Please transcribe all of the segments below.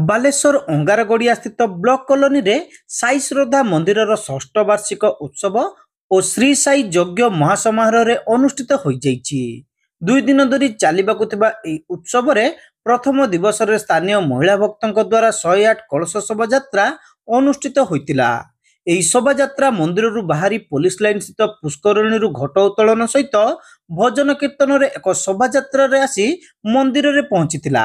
ବାଲେଶ୍ୱର ଅଙ୍ଗାରଗଡ଼ିଆ ସ୍ଥିତ ବ୍ଲକ କଲୋନୀରେ ସାଇ ଶ୍ରଦ୍ଧା ମନ୍ଦିରର ଷଷ୍ଠ ବାର୍ଷିକ ଉତ୍ସବ ଓ ଶ୍ରୀ ସାଇ ଯଜ୍ଞ ମହାସମାରୋହରେ ଅନୁଷ୍ଠିତ ହୋଇଯାଇଛି। 2 ଦିନ ଧରି ଚାଲିବାକୁ ଥିବା ଏହି ଉତ୍ସବରେ ପ୍ରଥମ ଦିବସରେ ସ୍ଥାନୀୟ ମହିଳା ଭକ୍ତଙ୍କ ଦ୍ୱାରା 108 କଳସ ଶୋଭାଯାତ୍ରା ଅନୁଷ୍ଠିତ ହୋଇଥିଲା। ଏହି ଶୋଭାଯାତ୍ରା ମନ୍ଦିରରୁ ବାହାରି ପୋଲିସ ଲାଇନ ସ୍ଥିତ ପୁଷ୍କରିଣୀରୁ ଘଟ ଉତ୍ତୋଳନ ସହିତ ଭଜନ କୀର୍ତ୍ତନରେ ଏକ ଶୋଭାଯାତ୍ରାରେ ଆସି ମନ୍ଦିରରେ ପହଞ୍ଚିଥିଲା।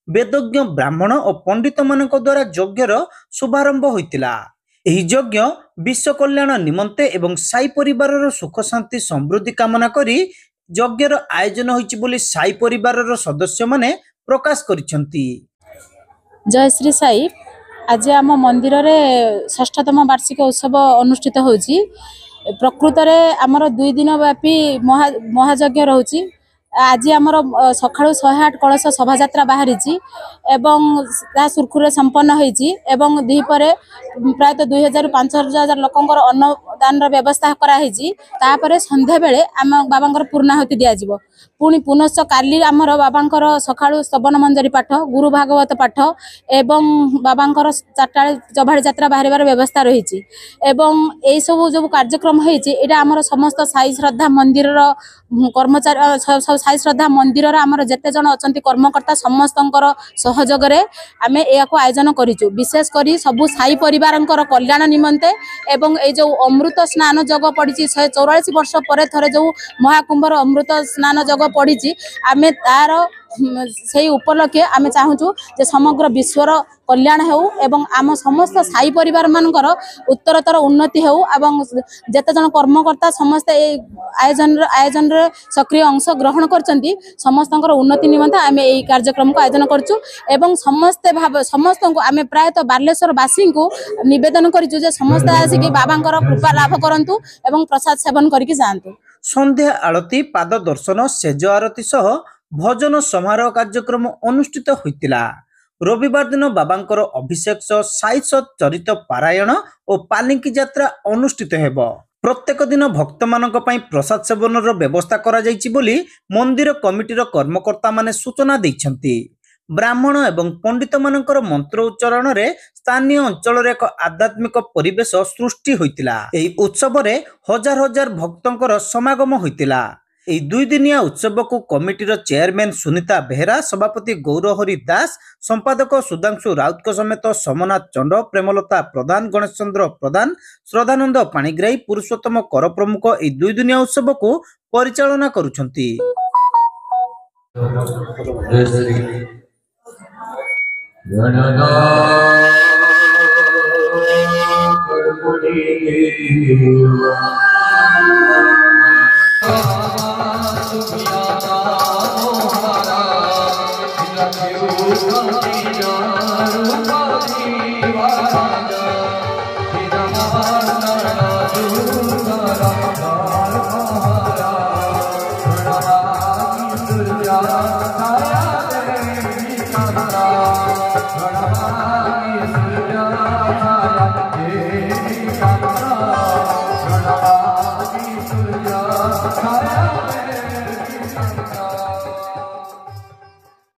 ବେଦଜ୍ଞ ବ୍ରାହ୍ମଣ ଓ ପଣ୍ଡିତମାନଙ୍କ ଦ୍ୱାରା ଯଜ୍ଞର ଶୁଭାରମ୍ଭ ହୋଇଥିଲା। ଏହି ଯଜ୍ଞ ବିଶ୍ୱ କଲ୍ୟାଣ ନିମନ୍ତେ ଏବଂ ସାଇ ପରିବାରର ସୁଖ ଶାନ୍ତି ସମୃଦ୍ଧି କାମନା କରି ଯଜ୍ଞର ଆୟୋଜନ ହୋଇଛି ବୋଲି ସାଇ ପରିବାରର ସଦସ୍ୟମାନେ ପ୍ରକାଶ କରିଛନ୍ତି। जय श्री साई। आज आम मंदिर रे षष्ठतम वार्षिक उत्सव अनुष्ठित होची। प्रकृत रे आमर 2 दिन व्यापी महायज्ञ रोची। आज आमर सकाळु 108 कलश शोभायात्रा बाहरी सुरखुरे संपन्न होती। दीपरे प्रायः 2000 5000 लोकंर अन्नदान व्यवस्था कराई। संध्या बेले आम बाबांकर पूर्णाहुति दिज्व। पुणी पुनश्च काली आमर बाबांकर सकाळु स्तवन मंजरी पाठ, गुरु भागवत पाठ एवं बाबांकर 4टा चबाड़ी यात्रा बाहर व्यवस्था रही। यही सब जो कार्यक्रम होती आमर समस्त साई श्रद्धा मंदिर कर्मचारी साई श्रद्धा मंदिर आमर जेते जन अच्छा कर्मकर्ता समस्त सहयोग आम या आयोजन करूँ। विशेषकर सबू साई परिवार कल्याण निमंते एवं ये जो अमृत स्नान जग पड़ी 144 वर्ष पर थे जो महाकुंभर अमृत स्नान जग पड़ी आम तार से उपलक्षे आम चाहूँ जे समग्र विश्वर कल्याण हो एवं आम समस्त साई परिवार मानकर उत्तरतर उन्नति हो एवं जेते जन कर्मकर्ता समस्त आयोजन सक्रिय अंश ग्रहण करछंती समस्त उन्नति निमंते आम यही कार्यक्रम को आयोजन करछु। एवं समस्त को आम प्रायतः बालेश्वर वासी को निवेदन करिछु जे समस्त आसिक बाबांकर कृपा लाभ करंतु एवं प्रसाद सेवन करके जांतु। संध्या आरती, पाद दर्शन, सेज आरती सह भजन समारोह कार्यक्रम अनुष्ठित होइतिला। रविवार दिन बाबांकर अभिषेक साई चरित पारायण और पालिंकी यात्रा अनुष्ठित हेबो। प्रत्येक दिन भक्त मानक पई प्रसाद सेवन व्यवस्था करा जाइछि बोली मंदिर कमिटीर कर्मकर्ता माने सूचना दैछंती। ब्राह्मण एवं पंडित मानकर मंत्र उच्चारण रे स्थानीय अंचल एक आध्यात्मिक परिवेश सृष्टि होइतिला। एही उत्सव रे हजार हजार भक्तंकर समागम होइतिला। এই 2 দিনিয়া উৎসবকু কমিটির চেয়ারম্যান সুনিতা বেহেরা, সভাপতি গৌরহরি দাস, সম্পাদক সুধাংশু রাউতক সমেত সমনাথ চন্দ্র, প্রেমলতা প্রধান, গণেশ চন্দ্র প্রধান, শ্রদ্ধানন্দ পাণিগ্রাহী, পুরুষোত্তম কর প্রমুখ এই 2 দিনিয়া উৎসবকু পরিচালনা করুছন্তি।